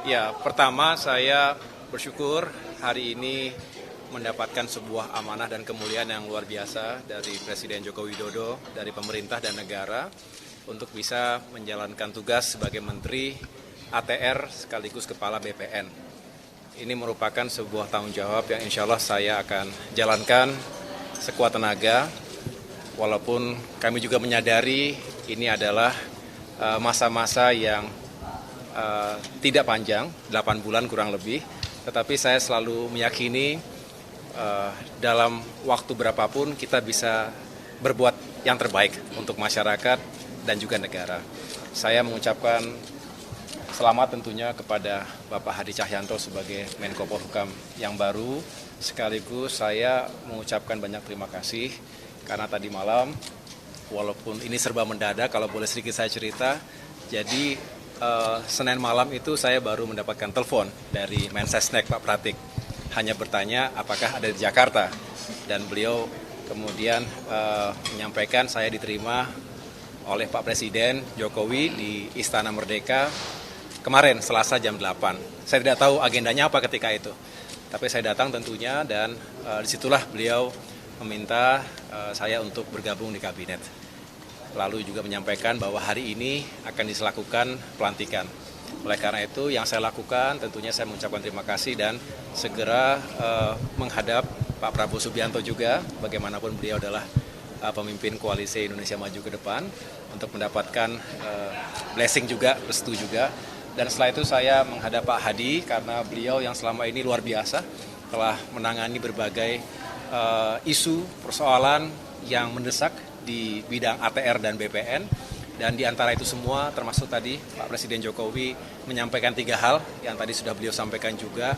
Ya, pertama saya bersyukur hari ini mendapatkan sebuah amanah dan kemuliaan yang luar biasa dari Presiden Joko Widodo, dari pemerintah dan negara untuk bisa menjalankan tugas sebagai Menteri ATR sekaligus Kepala BPN. Ini merupakan sebuah tanggung jawab yang insya Allah saya akan jalankan sekuat tenaga, walaupun kami juga menyadari ini adalah masa-masa yang tidak panjang, 8 bulan kurang lebih, tetapi saya selalu meyakini dalam waktu berapapun kita bisa berbuat yang terbaik untuk masyarakat dan juga negara. Saya mengucapkan selamat tentunya kepada Bapak Hadi Cahyanto sebagai Menko Polhukam yang baru, sekaligus saya mengucapkan banyak terima kasih karena tadi malam, walaupun ini serba mendadak, kalau boleh sedikit saya cerita, jadi Senin malam itu saya baru mendapatkan telepon dari Mensesnek Pak Pratik, hanya bertanya apakah ada di Jakarta, dan beliau kemudian menyampaikan saya diterima oleh Pak Presiden Jokowi di Istana Merdeka kemarin Selasa jam 8. Saya tidak tahu agendanya apa ketika itu, tapi saya datang tentunya dan disitulah beliau meminta saya untuk bergabung di kabinet. Lalu juga menyampaikan bahwa hari ini akan dilakukan pelantikan. Oleh karena itu yang saya lakukan tentunya saya mengucapkan terima kasih dan segera menghadap Pak Prabowo Subianto juga, bagaimanapun beliau adalah pemimpin koalisi Indonesia Maju ke depan, untuk mendapatkan blessing juga, restu juga. Dan setelah itu saya menghadap Pak Hadi karena beliau yang selama ini luar biasa telah menangani berbagai isu, persoalan yang mendesak di bidang ATR dan BPN, dan di antara itu semua termasuk tadi Pak Presiden Jokowi menyampaikan 3 hal yang tadi sudah beliau sampaikan juga,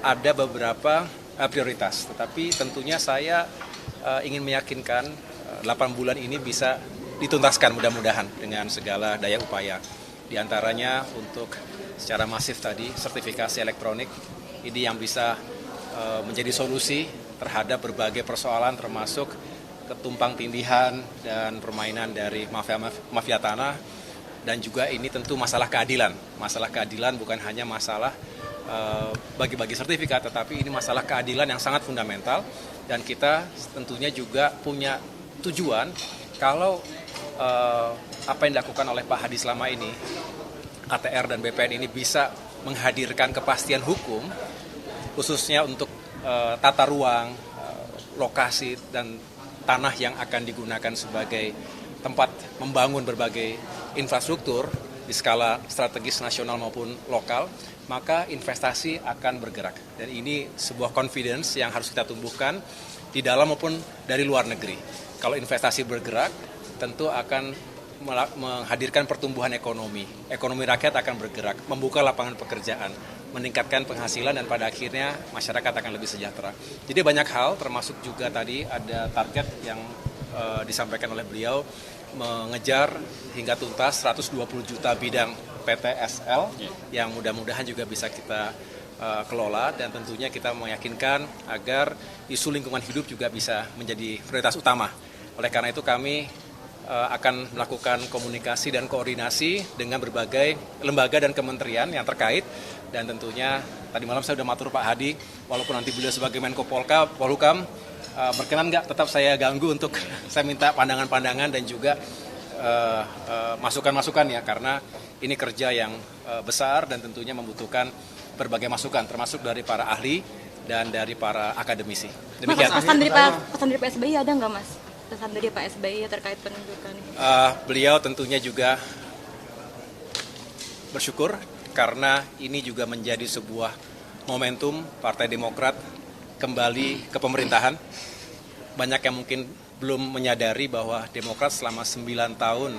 ada beberapa prioritas, tetapi tentunya saya ingin meyakinkan 8 bulan ini bisa dituntaskan mudah-mudahan dengan segala daya upaya. Di antaranya untuk secara masif tadi sertifikasi elektronik ini yang bisa menjadi solusi terhadap berbagai persoalan termasuk ketumpang tindihan dan permainan dari mafia tanah, dan juga ini tentu masalah keadilan. Masalah keadilan bukan hanya masalah bagi-bagi sertifikat, tetapi ini masalah keadilan yang sangat fundamental, dan kita tentunya juga punya tujuan kalau apa yang dilakukan oleh Pak Hadi selama ini, ATR dan BPN ini bisa menghadirkan kepastian hukum, khususnya untuk tata ruang, lokasi, dan tanah yang akan digunakan sebagai tempat membangun berbagai infrastruktur di skala strategis nasional maupun lokal, maka investasi akan bergerak. Dan ini sebuah confidence yang harus kita tumbuhkan di dalam maupun dari luar negeri. Kalau investasi bergerak, tentu akan menghadirkan pertumbuhan ekonomi. Ekonomi rakyat akan bergerak, membuka lapangan pekerjaan, meningkatkan penghasilan, dan pada akhirnya masyarakat akan lebih sejahtera. Jadi banyak hal, termasuk juga tadi ada target yang disampaikan oleh beliau, mengejar hingga tuntas 120 juta bidang PTSL yang mudah-mudahan juga bisa kita kelola, dan tentunya kita meyakinkan agar isu lingkungan hidup juga bisa menjadi prioritas utama. Oleh karena itu kami akan melakukan komunikasi dan koordinasi dengan berbagai lembaga dan kementerian yang terkait, dan tentunya tadi malam saya sudah matur Pak Hadi, walaupun nanti beliau sebagai Menko Polhukam, berkenan nggak tetap saya ganggu untuk saya minta pandangan-pandangan dan juga masukan-masukan ya, karena ini kerja yang besar dan tentunya membutuhkan berbagai masukan, termasuk dari para ahli dan dari para akademisi. Demikian. Pesan dari Pak SBY ada nggak, Mas? Pesan dari Pak SBY terkait penunjukan ini? Beliau tentunya juga bersyukur karena ini juga menjadi sebuah momentum Partai Demokrat kembali ke pemerintahan. Banyak yang mungkin belum menyadari bahwa Demokrat selama 9 tahun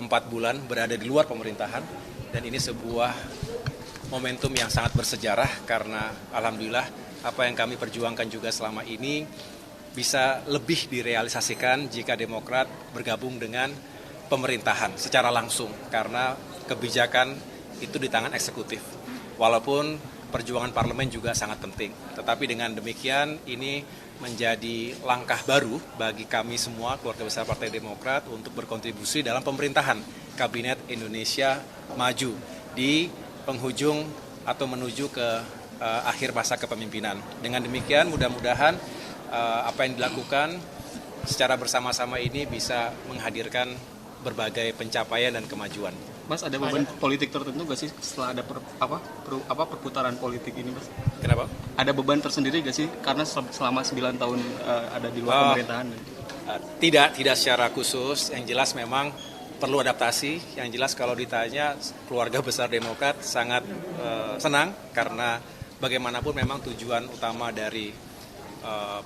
4 bulan berada di luar pemerintahan, dan ini sebuah momentum yang sangat bersejarah karena alhamdulillah apa yang kami perjuangkan juga selama ini bisa lebih direalisasikan jika Demokrat bergabung dengan pemerintahan secara langsung, karena kebijakan itu di tangan eksekutif. Walaupun perjuangan parlemen juga sangat penting, tetapi dengan demikian ini menjadi langkah baru bagi kami semua keluarga besar Partai Demokrat untuk berkontribusi dalam pemerintahan Kabinet Indonesia Maju di penghujung atau menuju ke akhir masa kepemimpinan. Dengan demikian mudah-mudahan apa yang dilakukan secara bersama-sama ini bisa menghadirkan berbagai pencapaian dan kemajuan. Mas, ada beban politik tertentu nggak sih setelah ada perputaran politik ini, Mas? Kenapa? Ada beban tersendiri nggak sih karena selama 9 tahun ada di luar pemerintahan? Tidak secara khusus. Yang jelas memang perlu adaptasi. Yang jelas kalau ditanya keluarga besar Demokrat sangat senang karena bagaimanapun memang tujuan utama dari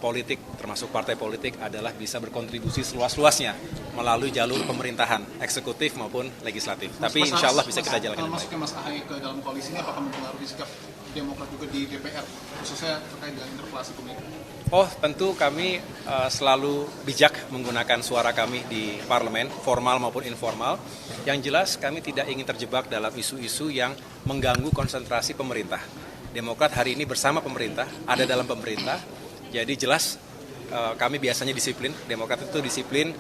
politik, termasuk partai politik, adalah bisa berkontribusi seluas-luasnya melalui jalur pemerintahan, eksekutif maupun legislatif. Tapi insya Allah bisa kita jalankan dengan baik. Masuknya Mas Ahaye ke dalam koalisi ini apakah mempengaruhi sikap Demokrat juga di DPR, khususnya terkait dengan interpelasi pemilu? Oh, tentu kami selalu bijak menggunakan suara kami di parlemen, formal maupun informal. Yang jelas kami tidak ingin terjebak dalam isu-isu yang mengganggu konsentrasi pemerintah. Demokrat hari ini bersama pemerintah, ada dalam pemerintah. Jadi jelas kami biasanya disiplin, Demokrat itu disiplin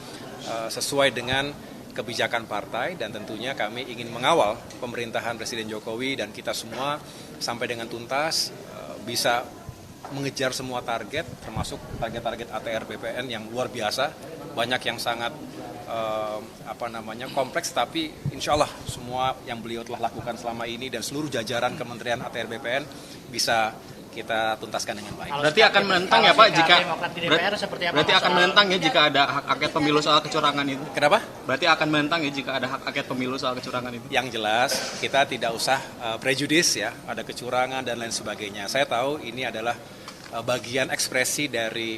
sesuai dengan kebijakan partai dan tentunya kami ingin mengawal pemerintahan Presiden Jokowi dan kita semua sampai dengan tuntas bisa mengejar semua target termasuk target-target ATR BPN yang luar biasa, banyak yang sangat kompleks, tapi insya Allah semua yang beliau telah lakukan selama ini dan seluruh jajaran Kementerian ATR BPN bisa kita tuntaskan dengan baik. Berarti akan menentang ya Pak jika berarti akan menentang ya jika ada hak angket pemilu soal kecurangan itu. Kenapa? Berarti akan menentang ya jika ada hak angket pemilu soal kecurangan itu. Yang jelas kita tidak usah prejudis ya, ada kecurangan dan lain sebagainya. Saya tahu ini adalah bagian ekspresi dari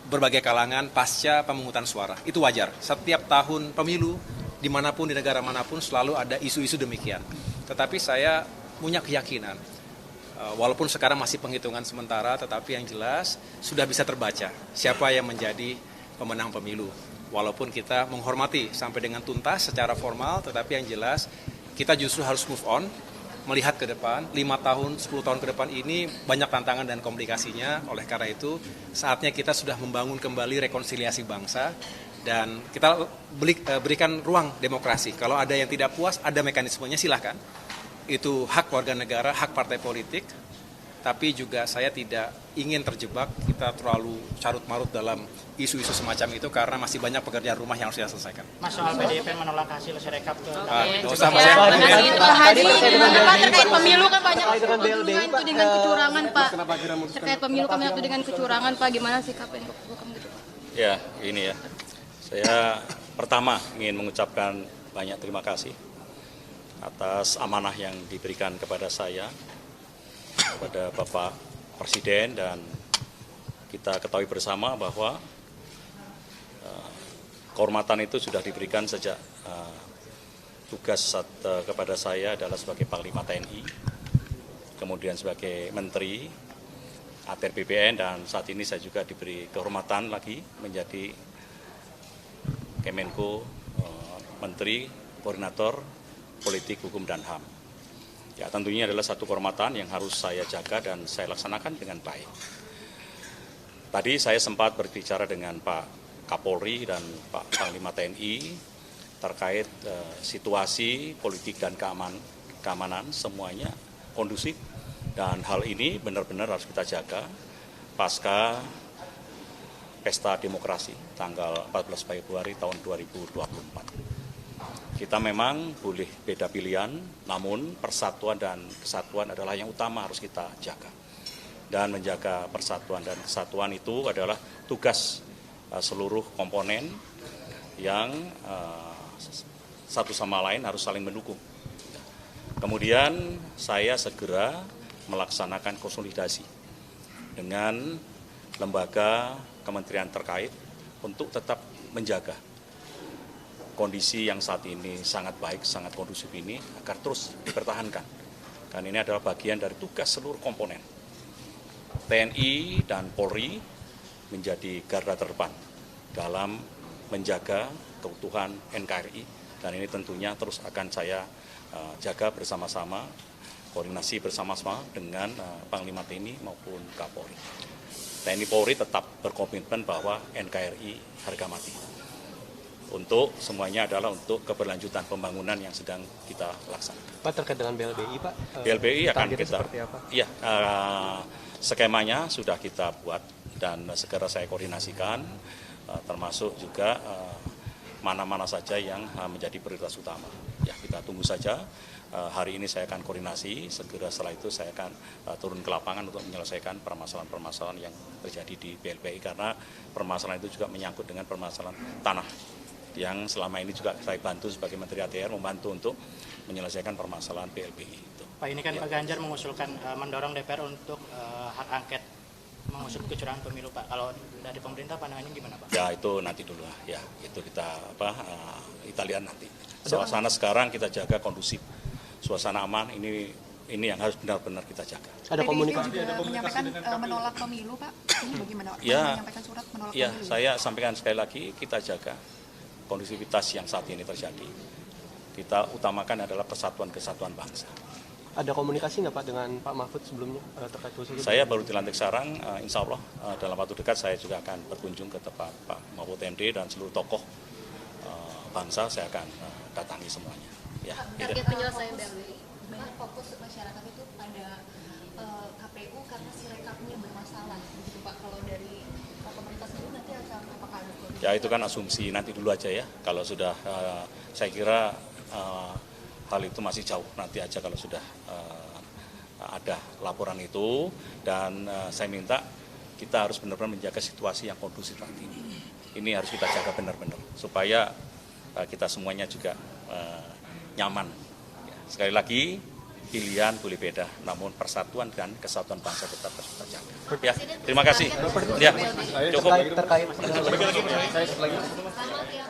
berbagai kalangan pasca pemungutan suara. Itu wajar. Setiap tahun pemilu dimanapun di negara manapun selalu ada isu-isu demikian. Tetapi saya punya keyakinan walaupun sekarang masih penghitungan sementara, tetapi yang jelas sudah bisa terbaca siapa yang menjadi pemenang pemilu. Walaupun kita menghormati sampai dengan tuntas secara formal, tetapi yang jelas kita justru harus move on, melihat ke depan, 5 tahun, 10 tahun ke depan ini banyak tantangan dan komplikasinya. Oleh karena itu, saatnya kita sudah membangun kembali rekonsiliasi bangsa dan kita berikan ruang demokrasi. Kalau ada yang tidak puas, ada mekanismenya, silahkan. Itu hak warga negara, hak partai politik, tapi juga saya tidak ingin terjebak kita terlalu carut-marut dalam isu-isu semacam itu karena masih banyak pekerjaan rumah yang harus kita selesaikan. Mas, soal PDIP menolak hasil Sirekap ke usah Mas ya. Terkait pemilu kan banyak tudingan itu dengan kecurangan Pak. Terkait pemilu kan banyak itu dengan kecurangan Pak, gimana sikapnya bukan gitu Pak? Ya, ini ya. Saya pertama ingin mengucapkan banyak terima kasih atas amanah yang diberikan kepada saya, kepada Bapak Presiden, dan kita ketahui bersama bahwa kehormatan itu sudah diberikan sejak tugas kepada saya adalah sebagai Panglima TNI, kemudian sebagai Menteri ATR BPN, dan saat ini saya juga diberi kehormatan lagi menjadi Kemenko, Menteri Koordinator Politik, Hukum, dan HAM. Ya, tentunya adalah satu kehormatan yang harus saya jaga dan saya laksanakan dengan baik. Tadi saya sempat berbicara dengan Pak Kapolri dan Pak Panglima TNI terkait situasi politik dan keamanan semuanya kondusif, dan hal ini benar-benar harus kita jaga pasca Pesta Demokrasi tanggal 14 Februari tahun 2024. Kita memang boleh beda pilihan, namun persatuan dan kesatuan adalah yang utama harus kita jaga. Dan menjaga persatuan dan kesatuan itu adalah tugas seluruh komponen yang satu sama lain harus saling mendukung. Kemudian saya segera melaksanakan konsolidasi dengan lembaga kementerian terkait untuk tetap menjaga kondisi yang saat ini sangat baik, sangat kondusif ini agar terus dipertahankan. Karena ini adalah bagian dari tugas seluruh komponen. TNI dan Polri menjadi garda terdepan dalam menjaga keutuhan NKRI, dan ini tentunya terus akan saya jaga bersama-sama, koordinasi bersama-sama dengan Panglima TNI maupun Kapolri. TNI Polri tetap berkomitmen bahwa NKRI harga mati. untuk semuanya adalah untuk keberlanjutan pembangunan yang sedang kita laksanakan. Pak, terkait dengan BLBI, Pak, BLBI akan targetnya kita, seperti apa? iya, skemanya sudah kita buat dan segera saya koordinasikan, termasuk juga mana-mana saja yang menjadi prioritas utama. Ya, kita tunggu saja. Hari ini saya akan koordinasi, segera setelah itu saya akan turun ke lapangan untuk menyelesaikan permasalahan-permasalahan yang terjadi di BLBI, karena permasalahan itu juga menyangkut dengan permasalahan tanah yang selama ini juga saya bantu sebagai Menteri ATR, membantu untuk menyelesaikan permasalahan BLBI itu. Pak, ini kan Ya. Pak Ganjar mengusulkan mendorong DPR untuk hak angket mengusut kecurangan pemilu, Pak. Kalau dari pemerintah pandangannya gimana, Pak? Ya, itu nanti dulu lah. Ya, itu kita kita lihat nanti. Suasana sekarang kita jaga kondusif, suasana aman. Ini yang harus benar-benar kita jaga. Ada komunikasi? juga menyampaikan menolak pemilu, Pak. Ini bagaimana? Ya, Menyampaikan surat menolak ya, pemilu. saya sampaikan sekali lagi, kita jaga kondusivitas yang saat ini terjadi. Kita utamakan adalah persatuan kesatuan bangsa. Ada komunikasi nggak Pak dengan Pak Mahfud sebelumnya terkait usul itu? Saya baru dilantik sekarang, insya Allah dalam waktu dekat saya juga akan berkunjung ke tempat Pak Mahfud MD dan seluruh tokoh bangsa, saya akan datangi semuanya. Ya, Target penyelesaian BLBI. Banyak fokus masyarakat itu pada KPU karena sirekapnya bermasalah, begitu Pak. Kalau dari pemerintah sendiri nanti akan apakah ada koordinasi? Ya, itu kan asumsi, nanti dulu aja ya. Kalau sudah, saya kira hal itu masih jauh, nanti aja kalau sudah ada laporan itu. Dan saya minta kita harus benar-benar menjaga situasi yang kondusif saat ini. Ini harus kita jaga benar-benar supaya kita semuanya juga nyaman. Ya, sekali lagi, pilihan boleh beda, namun persatuan dan kesatuan bangsa tetap harus kita jaga. Ya, terima kasih. Ya, cukup. Terkait Selamat ya.